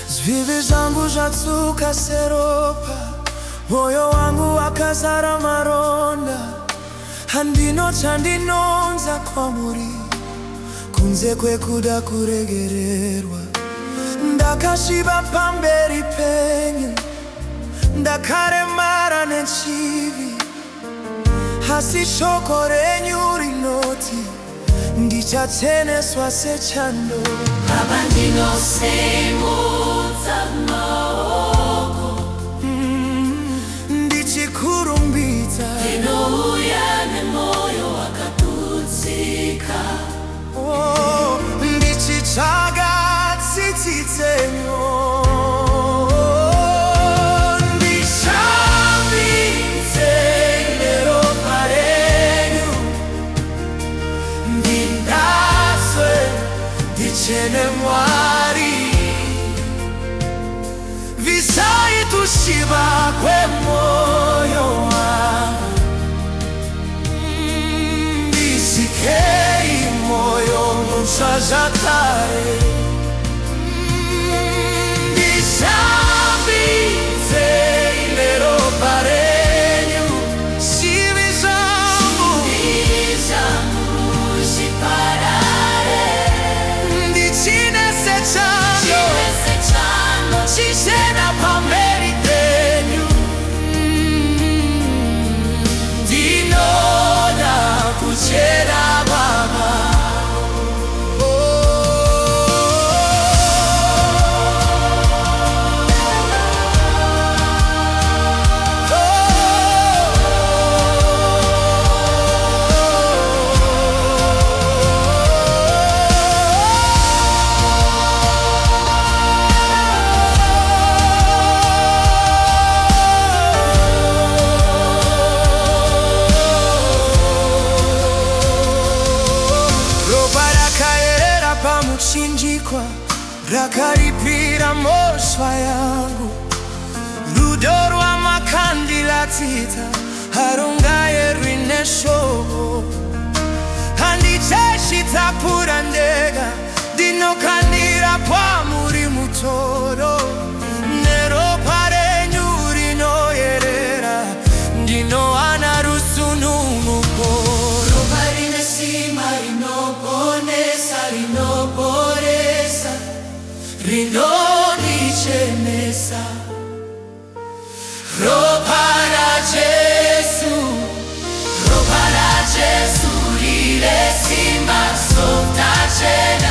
Zvivi zvangu zvatsuka seropa, moyo wangu wakazara maronda. Handino chandinonza kwamuri, kunze kwekuda kuregererwa. Ndakasviba pamberi penyu, ndakaremara nechivi. Asi shoko renyu rinoti, ndichacheneswa sechando. Baba ndinosimudza maoko, ndichikurumbidza. Ndinouya nemoyo wakaputsika. Ndichitsvaga tsitsi dzenyu. Ndishambidzei neropa renyu, ndinaswe ndichene Mwari. Visai kusviba kwemoyo wangu, ndisikei moyo mutsva zvakare. Ndishambidzei neropa renyu, zvivi zvangu zviparare. ndichinese chando, chichena pamberi penyu. Ndinoda kuchera Baba. Pamuchinjikwa rakaripira mhosva yangu. Rudo rwamakandiratidza harungaerwi neshoko. Handichashitapura ndega, ndinokandira pamuri mutoro. Neropa renyu rinoyerera, ndinowana rusununguko. Ropa rine simba rinoponesa, rinoporesa, rinondichenesa. Ropa raJesu, ropa raJesu rine simba, sokutachena.